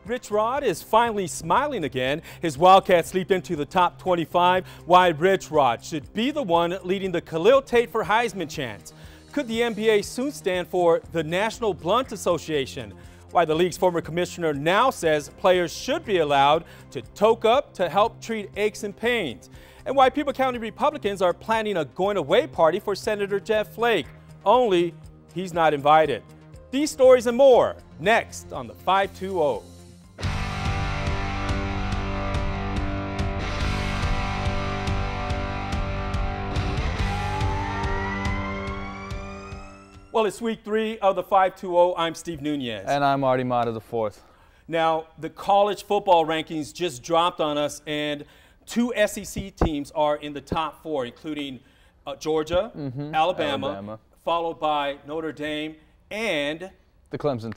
Rich Rod is finally smiling again. His Wildcats leaped into the top 25. Why Rich Rod should be the one leading the Khalil Tate for Heisman chance. Could the NBA soon stand for the National Blunt Association? Why the league's former commissioner now says players should be allowed to toke up to help treat aches and pains. And why Pima County Republicans are planning a going-away party for Senator Jeff Flake. Only he's not invited. These stories and more next on the 520. Well, it's week 3 of the 520. I'm Steve Nunez. And I'm Artie Mata the fourth. Now, the college football rankings just dropped on us, and 2 SEC teams are in the top 4, including Georgia, Alabama, followed by Notre Dame and the Clemson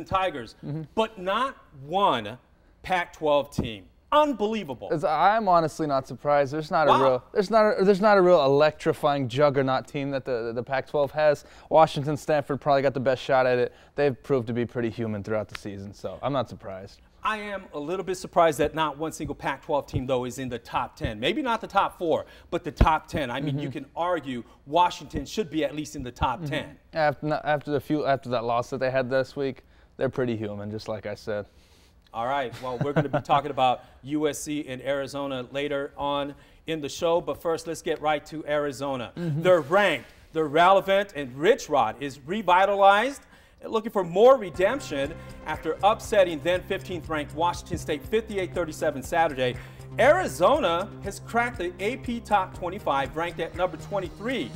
Tigers. But not one Pac-12 team. Unbelievable. I'm honestly not surprised. There's not a real electrifying juggernaut team that the Pac-12 has. Washington, Stanford probably got the best shot at it. They've proved to be pretty human throughout the season, so I'm not surprised. I am a little bit surprised that not one single Pac-12 team, though, is in the top 10. Maybe not the top 4, but the top 10. I mean, you can argue Washington should be at least in the top 10. After that loss that they had this week, they're pretty human, just like I said. All right, well, we're going to be talking about USC and Arizona later on in the show, but first let's get right to Arizona. They're ranked, they're relevant, and Rich Rod is revitalized and looking for more redemption after upsetting then 15th ranked Washington State 58-37 Saturday. Arizona has cracked the AP Top 25, ranked at number 23.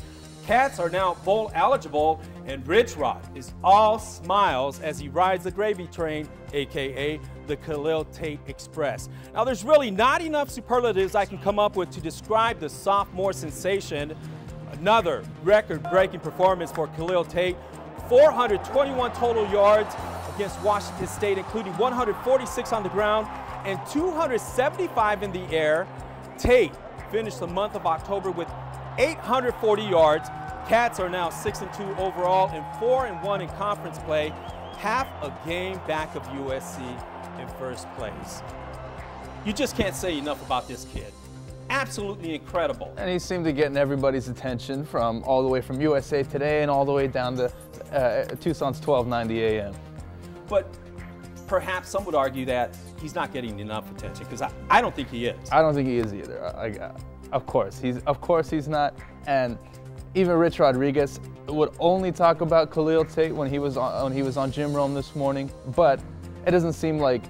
Cats are now bowl eligible, and Rich Rod is all smiles as he rides the gravy train, aka the Khalil Tate Express. Now, there's really not enough superlatives I can come up with to describe the sophomore sensation. Another record-breaking performance for Khalil Tate. 421 total yards against Washington State, including 146 on the ground and 275 in the air. Tate finished the month of October with 840 yards. Cats are now 6-2 overall and 4-1 in conference play, half a game back of USC in first place. You just can't say enough about this kid. Absolutely incredible. And he seemed to get everybody's attention from all the way from USA Today and all the way down to Tucson's 1290 AM. But perhaps some would argue that he's not getting enough attention, because I don't think he is. I don't think he is either. Of course he's not. And even Rich Rodriguez would only talk about Khalil Tate when he was on Jim Rome this morning. But it doesn't seem like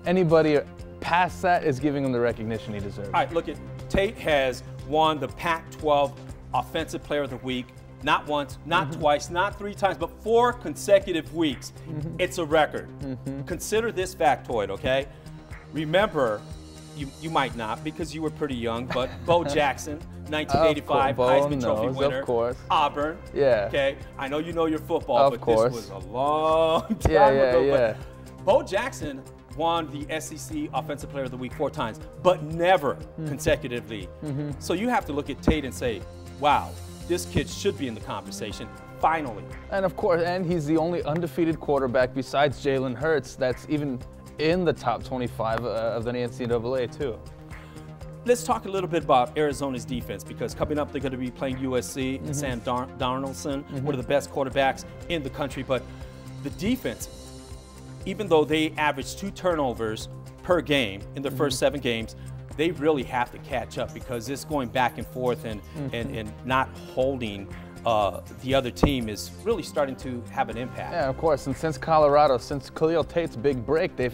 anybody past that is giving him the recognition he deserves. All right, look at Tate has won the Pac-12 Offensive Player of the Week. Not once, not twice, not 3 times, but 4 consecutive weeks. It's a record. Consider this factoid, okay? Remember, you might not because you were pretty young, but Bo Jackson, 1985 Heisman Trophy winner. Of course. Auburn. Yeah. Okay, I know you know your football, but this was a long time ago. Yeah. Bo Jackson won the SEC Offensive Player of the Week 4 times, but never consecutively. So you have to look at Tate and say, wow, this kid should be in the conversation, finally. And of course, and he's the only undefeated quarterback besides Jalen Hurts that's even in the top 25 of the NCAA too. Let's talk a little bit about Arizona's defense, because coming up they're going to be playing USC and Sam Darnoldson, one of the best quarterbacks in the country. But the defense, even though they average 2 turnovers per game in the first 7 games, they really have to catch up, because it's going back and forth and not holding the other team is really starting to have an impact. Yeah, of course. And since Colorado, since Khalil Tate's big break, the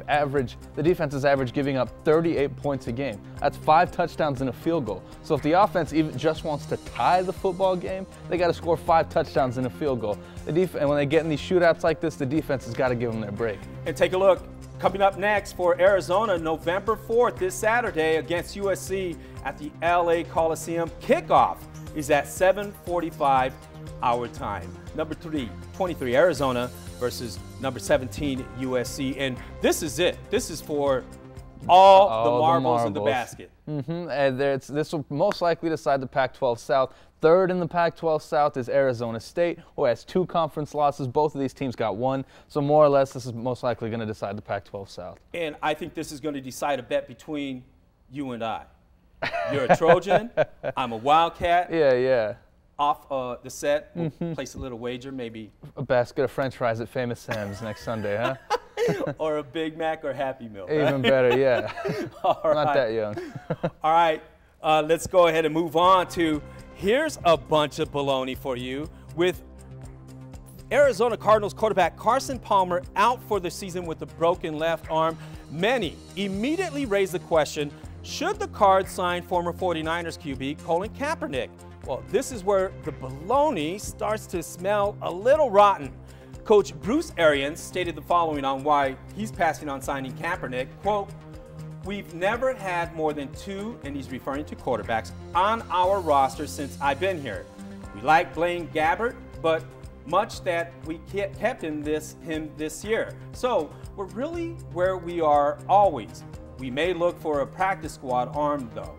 defense has averaged giving up 38 points a game. That's 5 touchdowns and a field goal. So if the offense even just wants to tie the football game, they got to score 5 touchdowns and a field goal. And when they get in these shootouts like this, the defense has got to give them their break. And take a look. Coming up next for Arizona, November 4th, this Saturday against USC at the LA Coliseum. Kickoff is at 7:45 our time. Number 23, Arizona versus number 17, USC. And this is it. This is for all the marbles in the basket. And this will most likely decide the Pac-12 South. Third in the Pac-12 South is Arizona State, who has 2 conference losses. Both of these teams got 1. So more or less, this is most likely going to decide the Pac-12 South. And I think this is going to decide a bet between you and I. You're a Trojan. I'm a Wildcat. Yeah. Off the set, we'll place a little wager, maybe. A basket of French fries at Famous Sam's next Sunday, huh? Or a Big Mac or Happy Meal. Even right? better, yeah. All Not right. that young. All right, let's go ahead and move on to, here's a bunch of baloney for you. With Arizona Cardinals quarterback Carson Palmer out for the season with a broken left arm, many immediately raise the question, should the Cards sign former 49ers QB Colin Kaepernick? Well, this is where the baloney starts to smell a little rotten. Coach Bruce Arians stated the following on why he's passing on signing Kaepernick. Quote, we've never had more than 2, and he's referring to quarterbacks, on our roster since I've been here. We like Blaine Gabbert, but much that we kept him this year. So we're really where we are always. We may look for a practice squad arm, though,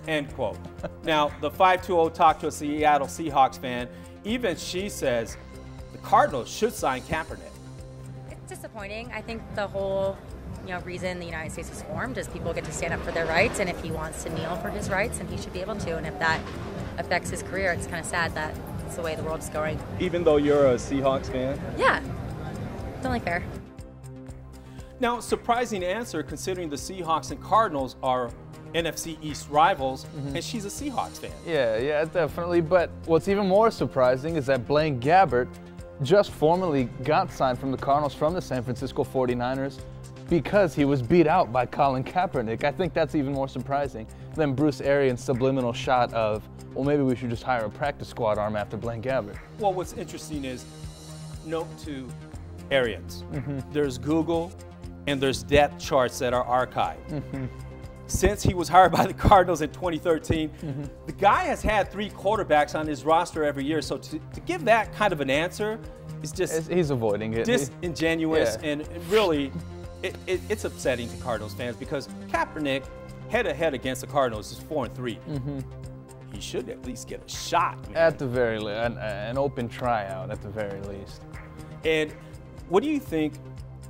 end quote. Now, the 520 talked to a Seattle Seahawks fan. Even she says the Cardinals should sign Kaepernick. It's disappointing. I think the whole reason the United States was formed is people get to stand up for their rights, and if he wants to kneel for his rights, then he should be able to. And if that affects his career, it's kind of sad that it's the way the world's going. Even though you're a Seahawks fan? Yeah, it's only fair. Now, surprising answer considering the Seahawks and Cardinals are NFC East rivals, and she's a Seahawks fan. Yeah, definitely. But what's even more surprising is that Blaine Gabbert just formally got signed from the Cardinals from the San Francisco 49ers because he was beat out by Colin Kaepernick. I think that's even more surprising than Bruce Arians' subliminal shot of, well, maybe we should just hire a practice squad arm after Blaine Gabbert. Well, what's interesting is, note to Arians, there's Google and there's depth charts that are archived. Since he was hired by the Cardinals in 2013, the guy has had 3 quarterbacks on his roster every year. So to give that kind of an answer is just he's avoiding it. Disingenuous, and really, it's upsetting to Cardinals fans because Kaepernick, head-to-head against the Cardinals, is 4-3. He should at least get a shot, man. At the very least, an open tryout at the very least. And what do you think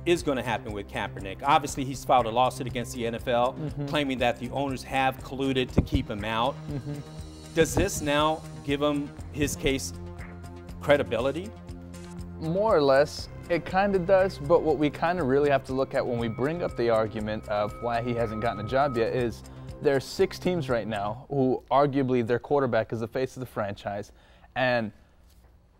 is going to happen with Kaepernick? Obviously, he's filed a lawsuit against the NFL, claiming that the owners have colluded to keep him out. Does this now give him his case credibility? More or less, it kind of does, but what we kind of really have to look at when we bring up the argument of why he hasn't gotten a job yet is there are 6 teams right now who arguably their quarterback is the face of the franchise, and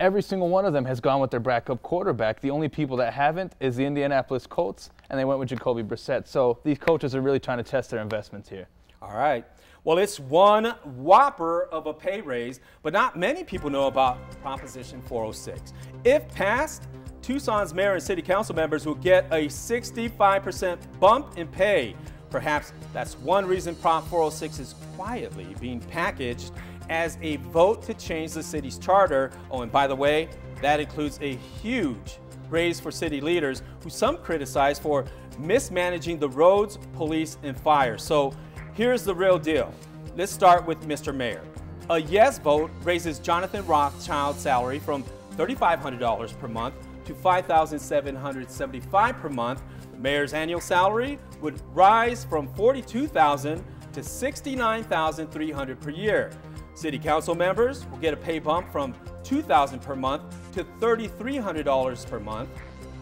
every single one of them has gone with their backup quarterback. The only people that haven't is the Indianapolis Colts, and they went with Jacoby Brissett. So these coaches are really trying to test their investments here. All right. Well, it's one whopper of a pay raise, but not many people know about Proposition 406. If passed, Tucson's mayor and city council members will get a 65% bump in pay. Perhaps that's one reason Prop 406 is quietly being packaged as a vote to change the city's charter. Oh, and by the way, that includes a huge raise for city leaders who some criticize for mismanaging the roads, police, and fire. So here's the real deal. Let's start with Mr. Mayor. A yes vote raises Jonathan Rothschild's salary from $3,500 per month to $5,775 per month. The mayor's annual salary would rise from $42,000 to $69,300 per year. City council members will get a pay bump from $2,000 per month to $3,300 per month.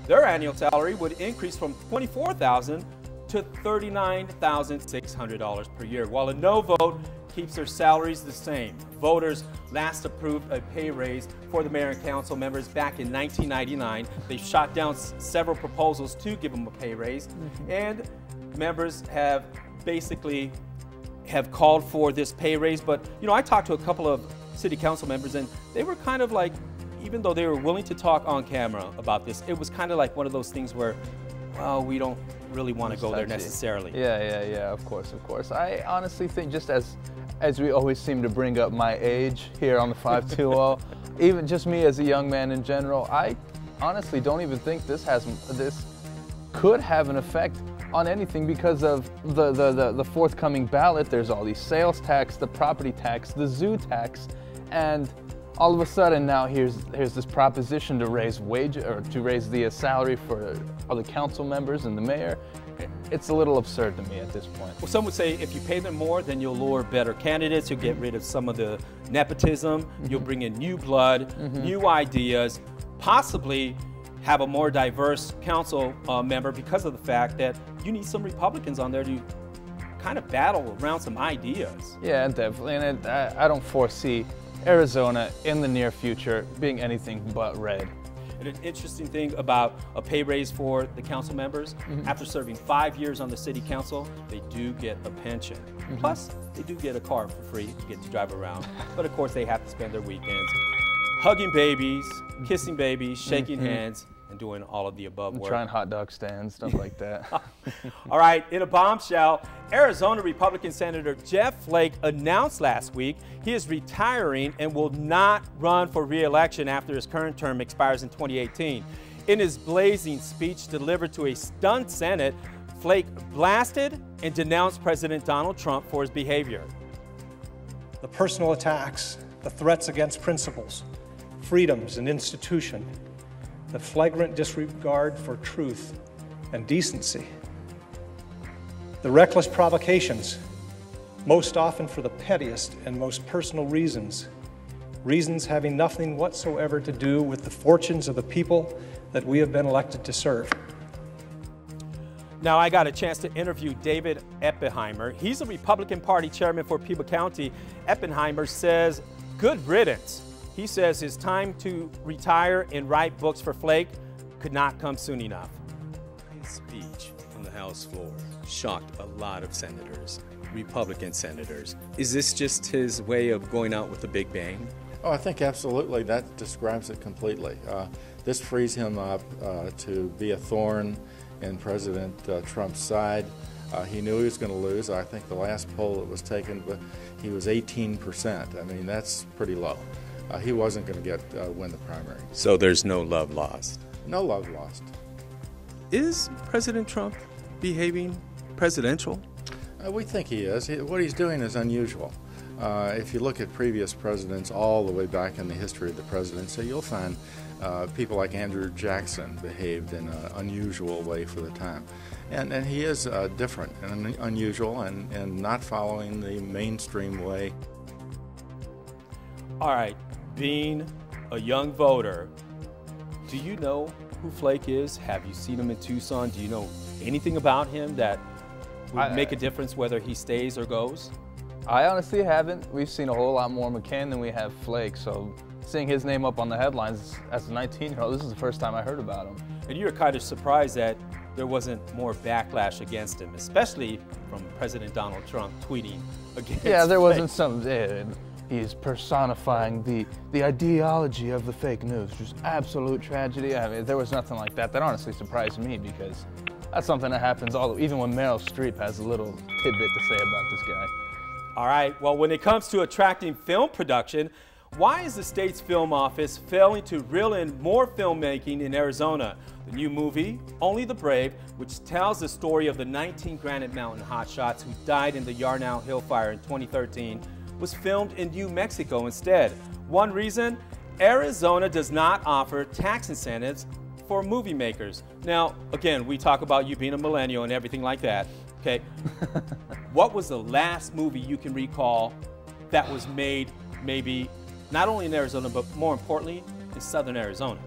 Their annual salary would increase from $24,000 to $39,600 per year, while a no vote keeps their salaries the same. Voters last approved a pay raise for the mayor and council members back in 1999. They shot down several proposals to give them a pay raise, and members have basically called for this pay raise. But I talked to a couple of city council members, and they were kind of like, even though they were willing to talk on camera about this, it was kind of like one of those things where, well, we don't really want to go there necessarily. Yeah, of course. I honestly think, just as we always seem to bring up my age here on the 520, even just me as a young man in general, I honestly don't even think this could have an effect on anything because of the forthcoming ballot. There's all these sales tax, the property tax, the zoo tax, and all of a sudden now here's this proposition to raise the salary for all the council members and the mayor. It's a little absurd to me at this point. Well, some would say if you pay them more, then you'll lure better candidates, you'll get rid of some of the nepotism, you'll bring in new blood, new ideas, possibly have a more diverse council member because of the fact that you need some Republicans on there to kind of battle around some ideas. Yeah, definitely, and I don't foresee Arizona in the near future being anything but red. And an interesting thing about a pay raise for the council members, after serving 5 years on the city council, they do get a pension. Plus, they do get a car for free to get to drive around. But of course, they have to spend their weekends hugging babies, kissing babies, shaking hands, and doing all of the above work. Trying hot dog stands, stuff like that. All right, in a bombshell, Arizona Republican Senator Jeff Flake announced last week he is retiring and will not run for re-election after his current term expires in 2018. In his blazing speech delivered to a stunned Senate, Flake blasted and denounced President Donald Trump for his behavior. The personal attacks, the threats against principles, freedoms and institution, the flagrant disregard for truth and decency, the reckless provocations, most often for the pettiest and most personal reasons, reasons having nothing whatsoever to do with the fortunes of the people that we have been elected to serve. Now, I got a chance to interview David Eppenheimer. He's a Republican Party chairman for Pima County. Eppenheimer says, good riddance. He says his time to retire and write books for Flake could not come soon enough. His speech on the House floor shocked a lot of senators, Republican senators. Is this just his way of going out with a big bang? Oh, I think absolutely. That describes it completely. This frees him up to be a thorn in President Trump's side. He knew he was going to lose. I think the last poll that was taken, he was 18%. I mean, that's pretty low. He wasn't going to win the primary. So there's no love lost? No love lost. Is President Trump behaving presidential? We think he is. What he's doing is unusual. If you look at previous presidents all the way back in the history of the presidency, you'll find people like Andrew Jackson behaved in an unusual way for the time. And he is different and unusual and not following the mainstream way. All right, being a young voter, do you know who Flake is? Have you seen him in Tucson? Do you know anything about him that would make a difference whether he stays or goes? I honestly haven't. We've seen a whole lot more McCain than we have Flake, so seeing his name up on the headlines as a 19-year-old, this is the first time I heard about him. And you're kind of surprised that there wasn't more backlash against him, especially from President Donald Trump tweeting against Yeah, there Flake. wasn't some, he's personifying the ideology of the fake news, just absolute tragedy. I mean, there was nothing like that. That honestly surprised me because that's something that happens even when Meryl Streep has a little tidbit to say about this guy. All right, well, when it comes to attracting film production, why is the state's film office failing to reel in more filmmaking in Arizona? The new movie, Only the Brave, which tells the story of the 19 Granite Mountain hotshots who died in the Yarnell Hill fire in 2013, was filmed in New Mexico instead. One reason, Arizona does not offer tax incentives for movie makers. Now, again, we talk about you being a millennial and everything like that, okay? What was the last movie you can recall that was made maybe not only in Arizona, but more importantly, in Southern Arizona?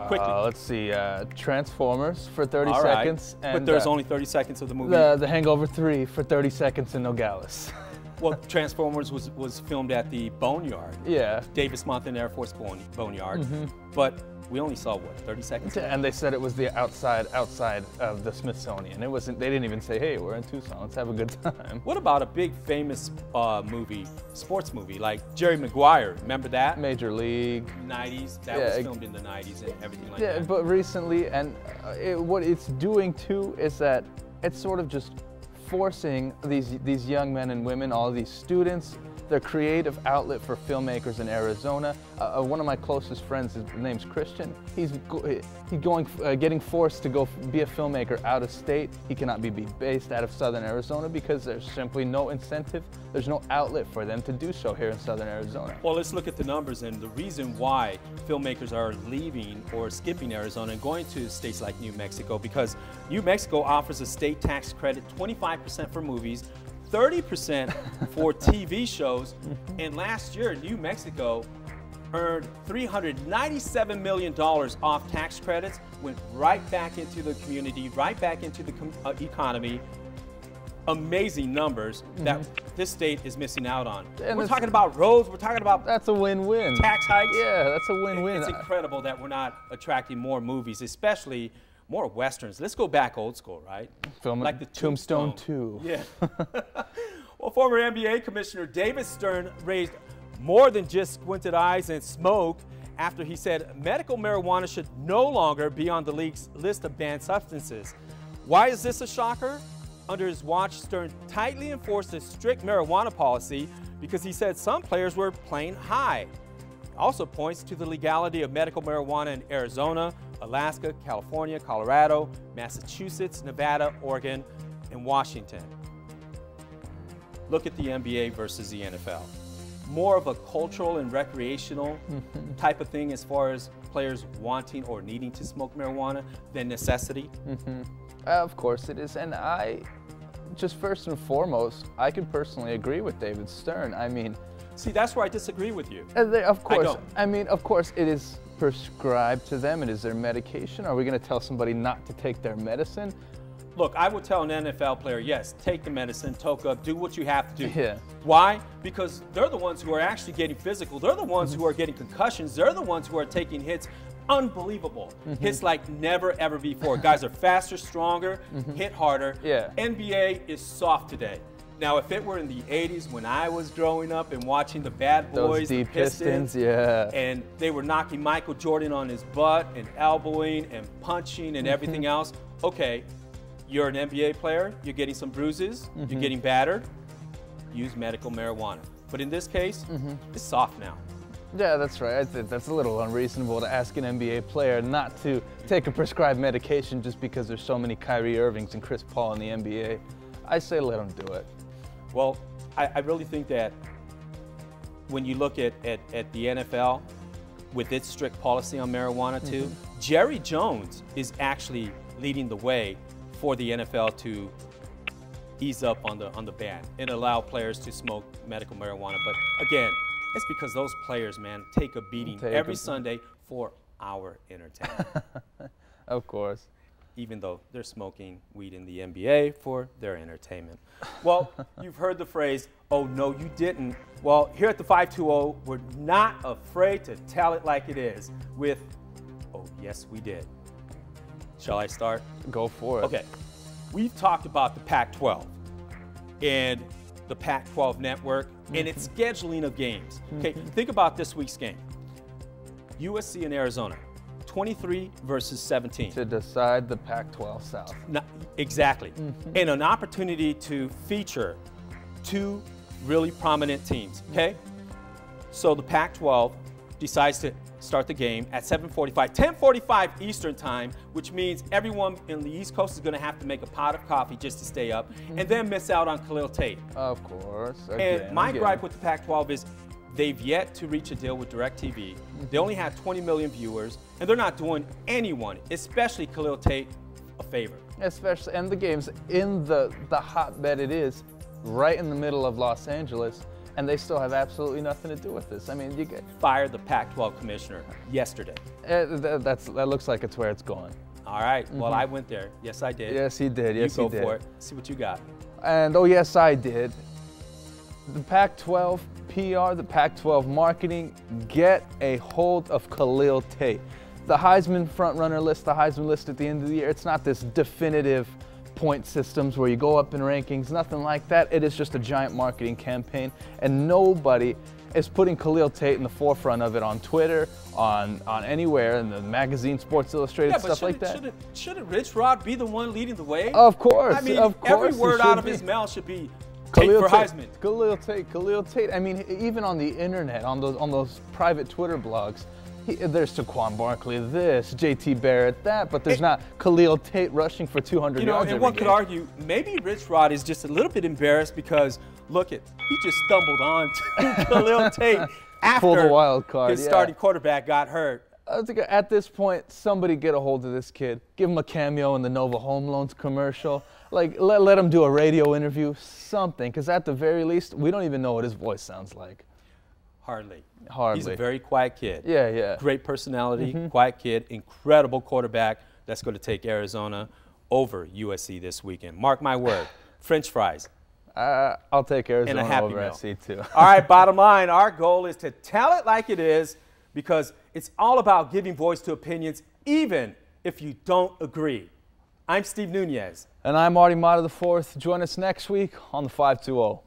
Quickly. Let's see, Transformers for 30 All right. seconds. And, but there's only 30 seconds of the movie. The Hangover 3 for 30 seconds in Nogales. Well, Transformers was filmed at the Boneyard. Yeah. Davis-Monthan Air Force Boneyard. But we only saw, what, 30 seconds? And they said it was the outside of the Smithsonian. It wasn't. They didn't even say, "Hey, we're in Tucson. Let's have a good time." What about a big famous movie, sports movie, like Jerry Maguire? Remember that? Major League. 90s. That was filmed in the 90s and everything like that. Yeah, but recently, and what it's doing too is that it's sort of just forcing these young men and women, all these students, They're a creative outlet for filmmakers in Arizona. One of my closest friends, his name's Christian. He's getting forced to go be a filmmaker out of state. He cannot be based out of Southern Arizona because there's simply no incentive. There's no outlet for them to do so here in Southern Arizona. Well, let's look at the numbers and the reason why filmmakers are leaving or skipping Arizona and going to states like New Mexico, because New Mexico offers a state tax credit, 25% for movies, 30% for TV shows, and last year New Mexico earned $397 million off tax credits, went right back into the community, right back into the economy. Amazing numbers that this state is missing out on. And we're talking about roads, we're talking about that's a win-win. Tax hikes. Yeah, that's a win-win. It's incredible that we're not attracting more movies, especially more Westerns. Let's go back old school, right? Film like the Tombstone 2. Yeah. Well, former NBA Commissioner David Stern raised more than just squinted eyes and smoke after he said medical marijuana should no longer be on the league's list of banned substances. Why is this a shocker? Under his watch, Stern tightly enforced a strict marijuana policy because he said some players were playing high. He also points to the legality of medical marijuana in Arizona, Alaska, California, Colorado, Massachusetts, Nevada, Oregon, and Washington. Look at the NBA versus the NFL. More of a cultural and recreational type of thing as far as players wanting or needing to smoke marijuana than necessity. Of course it is, and just first and foremost, I can personally agree with David Stern. I mean, see, that's where I disagree with you. Of course, I mean, of course, it is prescribed to them. It is their medication. Are we going to tell somebody not to take their medicine? Look, I would tell an NFL player, yes, take the medicine, toke up, do what you have to do. Yeah. Why? Because they're the ones who are actually getting physical. They're the ones who are getting concussions. They're the ones who are taking hits. Unbelievable. Hits like never, ever before. Guys are faster, stronger, hit harder. Yeah. NBA is soft today. Now, if it were in the 80s when I was growing up and watching the Bad Boys, the Pistons, yeah, and they were knocking Michael Jordan on his butt and elbowing and punching and everything else, okay, you're an NBA player, you're getting some bruises, you're getting battered, use medical marijuana. But in this case, it's soft now. Yeah, that's right. I think that's a little unreasonable to ask an NBA player not to take a prescribed medication just because there's so many Kyrie Irvings and Chris Paul in the NBA. I say let them do it. Well, I really think that when you look at the NFL with its strict policy on marijuana too, Jerry Jones is actually leading the way for the NFL to ease up on the ban and allow players to smoke medical marijuana. But again, it's because those players, man, take a beating every Sunday for our entertainment. Of course. Even though they're smoking weed in the NBA for their entertainment. Well, you've heard the phrase, oh, no, you didn't. Well, here at the 520, we're not afraid to tell it like it is with, oh, yes, we did. Shall I start? Go for it. Okay. We've talked about the Pac-12 and the Pac-12 network and its scheduling of games. Okay, think about this week's game. USC and Arizona. 23 versus 17. To decide the Pac-12 South. Exactly. And an opportunity to feature two really prominent teams, okay? So the Pac-12 decides to start the game at 7:45, 10:45 Eastern time, which means everyone in the East Coast is going to have to make a pot of coffee just to stay up and then miss out on Khalil Tate. Of course. And my gripe with the Pac-12 is they've yet to reach a deal with DirecTV. They only have 20 million viewers, and they're not doing anyone, especially Khalil Tate, a favor. Especially, and the game's in the hotbed it is, right in the middle of Los Angeles, and they still have absolutely nothing to do with this. I mean, you get fired the Pac-12 commissioner yesterday. That looks like it's where it's going. All right. Well, I went there. Yes, I did. Yes, he did. Yes, he did. You go for it. See what you got. And oh, yes, I did. The Pac-12 PR, the Pac-12 marketing, get a hold of Khalil Tate. The Heisman frontrunner list, the Heisman list at the end of the year, it's not this definitive point systems where you go up in rankings, nothing like that. It is just a giant marketing campaign, and nobody is putting Khalil Tate in the forefront of it on Twitter, on anywhere, in the magazine, Sports Illustrated, stuff like that. Shouldn't Rich Rod be the one leading the way? Of course, I mean, of course. every word out of his mouth should be Tate for Heisman. Khalil Tate. I mean, even on the internet, on those private Twitter blogs, there's Saquon Barkley this, JT Barrett that, but there's not Khalil Tate rushing for 200 yards and one could argue maybe Rich Rod is just a little bit embarrassed because look at he just stumbled on to Khalil Tate after pulled a wild card. His starting quarterback got hurt. I think at this point, somebody get a hold of this kid. Give him a cameo in the Nova Home Loans commercial. Like, let him do a radio interview, something. Because at the very least, we don't even know what his voice sounds like. Hardly. Hardly. He's a very quiet kid. Yeah. Great personality, quiet kid, incredible quarterback that's going to take Arizona over USC this weekend. Mark my word. French fries. I'll take Arizona and a Happy over Meal. SC too. All right, bottom line, our goal is to tell it like it is because it's all about giving voice to opinions even if you don't agree. I'm Steve Nunez. And I'm Marty Mata IV. Join us next week on the 520.